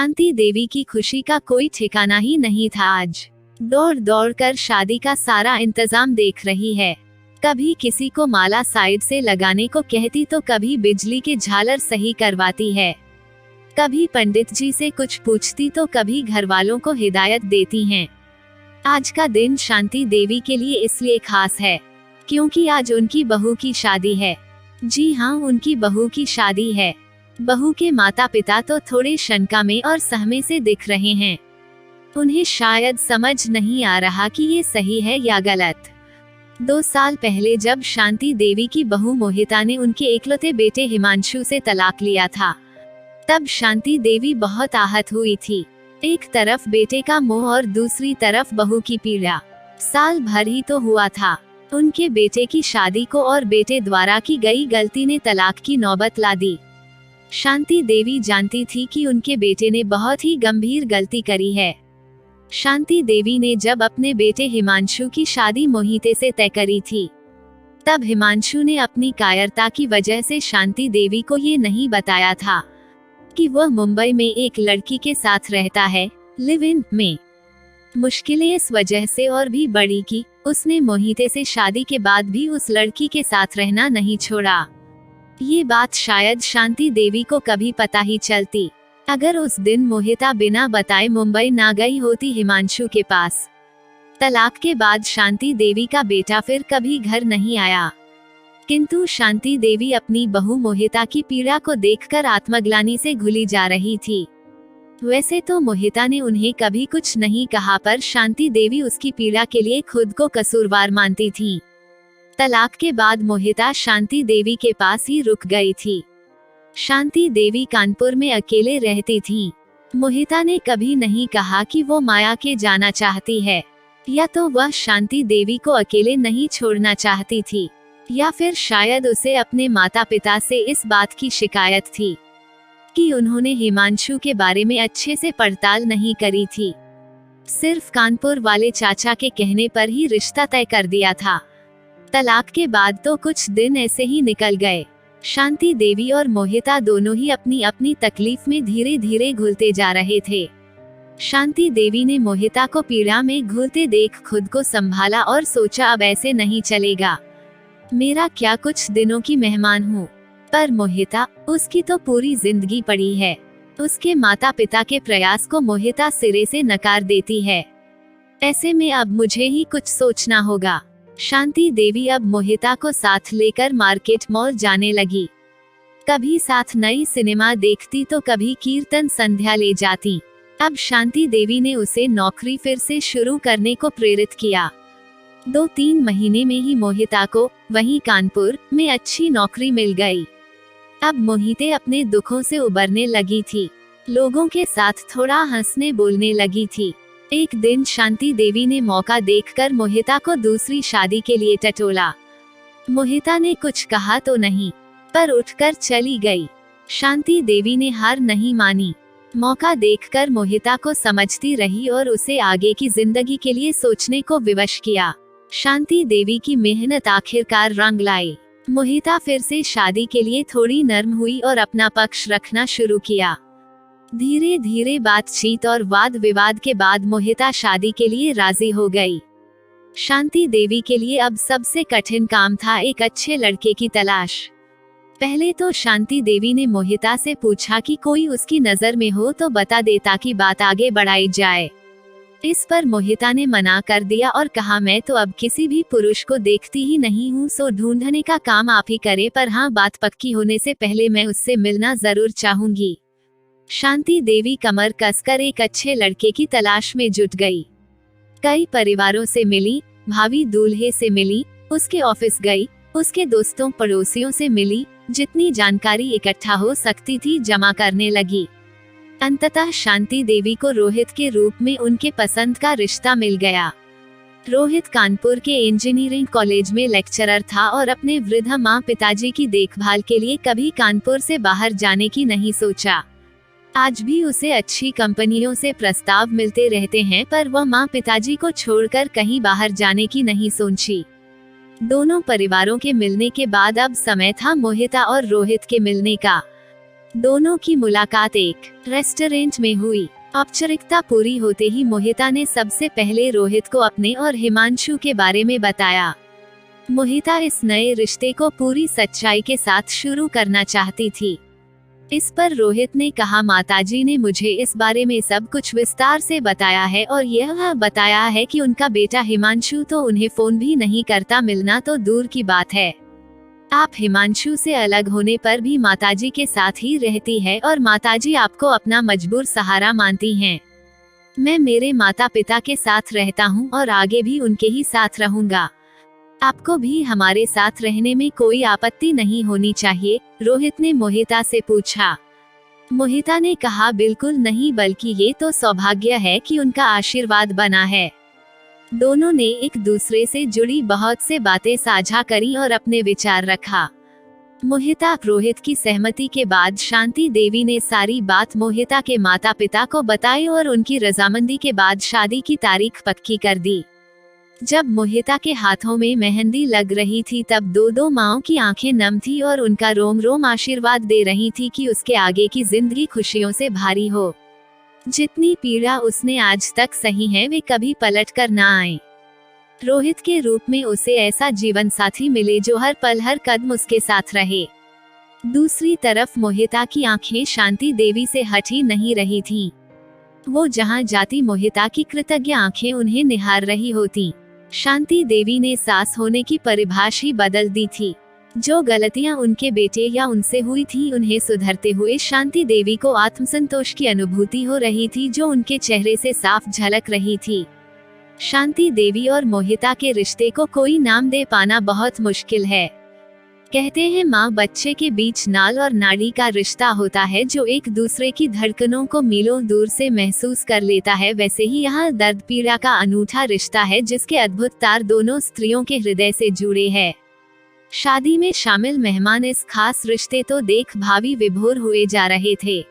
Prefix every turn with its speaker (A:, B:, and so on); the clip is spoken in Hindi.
A: शांति देवी की खुशी का कोई ठिकाना ही नहीं था। आज दौड़ दौड़ कर शादी का सारा इंतजाम देख रही है। कभी किसी को माला साइड से लगाने को कहती तो कभी बिजली के झालर सही करवाती है, कभी पंडित जी से कुछ पूछती तो कभी घर वालों को हिदायत देती हैं। आज का दिन शांति देवी के लिए इसलिए खास है क्योंकि आज उनकी बहू की शादी है। जी हाँ, उनकी बहू की शादी है। बहू के माता पिता तो थोड़े शंका में और सहमे से दिख रहे हैं। उन्हें शायद समझ नहीं आ रहा कि ये सही है या गलत। 2 साल पहले जब शांति देवी की बहू मोहिता ने उनके एकलौते बेटे हिमांशु से तलाक लिया था, तब शांति देवी बहुत आहत हुई थी। एक तरफ बेटे का मोह और दूसरी तरफ बहू की पीड़ा। साल भर ही तो हुआ था उनके बेटे की शादी को और बेटे द्वारा की गई गलती ने तलाक की नौबत ला दी। शांति देवी जानती थी कि उनके बेटे ने बहुत ही गंभीर गलती करी है। शांति देवी ने जब अपने बेटे हिमांशु की शादी मोहिते से तय करी थी, तब हिमांशु ने अपनी कायरता की वजह से शांति देवी को ये नहीं बताया था कि वह मुंबई में एक लड़की के साथ रहता है, लिव इन में। मुश्किलें इस वजह से और भी बढ़ी कि उसने मोहिते से शादी के बाद भी उस लड़की के साथ रहना नहीं छोड़ा। ये बात शायद शांति देवी को कभी पता ही चलती अगर उस दिन मोहिता बिना बताए मुंबई ना गई होती हिमांशु के पास। तलाक के बाद शांति देवी का बेटा फिर कभी घर नहीं आया, किंतु शांति देवी अपनी बहू मोहिता की पीड़ा को देखकर आत्मग्लानि से घुली जा रही थी। वैसे तो मोहिता ने उन्हें कभी कुछ नहीं कहा, पर शांति देवी उसकी पीड़ा के लिए खुद को कसूरवार मानती थी। तलाक के बाद मोहिता शांति देवी के पास ही रुक गई थी। शांति देवी कानपुर में अकेले रहती थी। मोहिता ने कभी नहीं कहा कि वो माया के जाना चाहती है, या तो वह शांति देवी को अकेले नहीं छोड़ना चाहती थी, या फिर शायद उसे अपने माता पिता से इस बात की शिकायत थी कि उन्होंने हिमांशु के बारे में अच्छे से पड़ताल नहीं करी थी। सिर्फ कानपुर वाले चाचा के कहने पर ही रिश्ता तय कर दिया था। तलाक के बाद तो कुछ दिन ऐसे ही निकल गए। शांति देवी और मोहिता दोनों ही अपनी अपनी तकलीफ में धीरे धीरे घुलते जा रहे थे। शांति देवी ने मोहिता को पीड़ा में घुलते देख खुद को संभाला और सोचा, अब ऐसे नहीं चलेगा, मेरा क्या कुछ दिनों की मेहमान हूँ। पर मोहिता, उसकी तो पूरी जिंदगी पड़ी है। उसके माता पिता के प्रयास को मोहिता सिरे से नकार देती है। ऐसे में अब मुझे ही कुछ सोचना होगा। शांति देवी अब मोहिता को साथ लेकर मार्केट मॉल जाने लगी। कभी साथ नई सिनेमा देखती तो कभी कीर्तन संध्या ले जाती। अब शांति देवी ने उसे नौकरी फिर से शुरू करने को प्रेरित किया। 2-3 महीने में ही मोहिता को वहीं कानपुर में अच्छी नौकरी मिल गई। अब मोहिते अपने दुखों से उबरने लगी थी, लोगों के साथ थोड़ा हंसने बोलने लगी थी। एक दिन शांति देवी ने मौका देखकर मोहिता को दूसरी शादी के लिए टटोला। मोहिता ने कुछ कहा तो नहीं, पर उठकर चली गई। शांति देवी ने हार नहीं मानी। मौका देखकर मोहिता को समझती रही और उसे आगे की जिंदगी के लिए सोचने को विवश किया। शांति देवी की मेहनत आखिरकार रंग लाई। मोहिता फिर से शादी के लिए थोड़ी नर्म हुई और अपना पक्ष रखना शुरू किया। धीरे धीरे बातचीत और वाद विवाद के बाद मोहिता शादी के लिए राजी हो गई। शांति देवी के लिए अब सबसे कठिन काम था एक अच्छे लड़के की तलाश। पहले तो शांति देवी ने मोहिता से पूछा कि कोई उसकी नजर में हो तो बता दे ताकि बात आगे बढ़ाई जाए। इस पर मोहिता ने मना कर दिया और कहा, मैं तो अब किसी भी पुरुष को देखती ही नहीं हूँ, सो ढूंढने का काम आप ही करे, पर हाँ, बात पक्की होने से पहले मैं उससे मिलना जरूर चाहूंगी। शांति देवी कमर कसकर एक अच्छे लड़के की तलाश में जुट गई। कई परिवारों से मिली, भावी दूल्हे से मिली, उसके ऑफिस गई, उसके दोस्तों पड़ोसियों से मिली, जितनी जानकारी इकट्ठा हो सकती थी जमा करने लगी। अंततः शांति देवी को रोहित के रूप में उनके पसंद का रिश्ता मिल गया। रोहित कानपुर के इंजीनियरिंग कॉलेज में लेक्चरर था और अपने वृद्ध माँ पिताजी की देखभाल के लिए कभी कानपुर से बाहर जाने की नहीं सोचा। आज भी उसे अच्छी कंपनियों से प्रस्ताव मिलते रहते हैं, पर वह माँ पिताजी को छोड़कर कहीं बाहर जाने की नहीं सोची। दोनों परिवारों के मिलने के बाद अब समय था मोहिता और रोहित के मिलने का। दोनों की मुलाकात एक रेस्टोरेंट में हुई। औपचारिकता पूरी होते ही मोहिता ने सबसे पहले रोहित को अपने और हिमांशु के बारे में बताया। मोहिता इस नए रिश्ते को पूरी सच्चाई के साथ शुरू करना चाहती थी। इस पर रोहित ने कहा, माताजी ने मुझे इस बारे में सब कुछ विस्तार से बताया है और यह बताया है कि उनका बेटा हिमांशु तो उन्हें फोन भी नहीं करता, मिलना तो दूर की बात है। आप हिमांशु से अलग होने पर भी माताजी के साथ ही रहती है और माताजी आपको अपना मजबूर सहारा मानती हैं। मैं मेरे माता पिता के साथ रहता हूं और आगे भी उनके ही साथ रहूंगा। आपको भी हमारे साथ रहने में कोई आपत्ति नहीं होनी चाहिए, रोहित ने मोहिता से पूछा। मोहिता ने कहा, बिल्कुल नहीं, बल्कि ये तो सौभाग्य है कि उनका आशीर्वाद बना है। दोनों ने एक दूसरे से जुड़ी बहुत से बातें साझा करी और अपने विचार रखा। मोहिता रोहित की सहमति के बाद शांति देवी ने सारी बात मोहिता के माता पिता को बताई और उनकी रजामंदी के बाद शादी की तारीख पक्की कर दी। जब मोहिता के हाथों में मेहंदी लग रही थी तब दो माँओं की आंखें नम थी और उनका रोम रोम आशीर्वाद दे रही थी कि उसके आगे की जिंदगी खुशियों से भारी हो। जितनी पीड़ा उसने आज तक सही है वे कभी पलट कर ना आए। रोहित के रूप में उसे ऐसा जीवन साथी मिले जो हर पल हर कदम उसके साथ रहे। दूसरी तरफ मोहिता की आंखें शांति देवी से हटी नहीं रही थीं। वो जहां जाती मोहिता की कृतज्ञ आंखें उन्हें निहार रही होती। शांति देवी ने सास होने की परिभाषा ही बदल दी थी। जो गलतियां उनके बेटे या उनसे हुई थी उन्हें सुधरते हुए शांति देवी को आत्मसंतोष की अनुभूति हो रही थी जो उनके चेहरे से साफ झलक रही थी। शांति देवी और मोहिता के रिश्ते को कोई नाम दे पाना बहुत मुश्किल है। कहते हैं माँ बच्चे के बीच नाल और नाड़ी का रिश्ता होता है जो एक दूसरे की धड़कनों को मीलों दूर से महसूस कर लेता है, वैसे ही यहाँ दर्द पीड़ा का अनूठा रिश्ता है जिसके अद्भुत तार दोनों स्त्रियों के हृदय से जुड़े हैं। शादी में शामिल मेहमान इस खास रिश्ते तो देख भावी विभोर हुए जा रहे थे।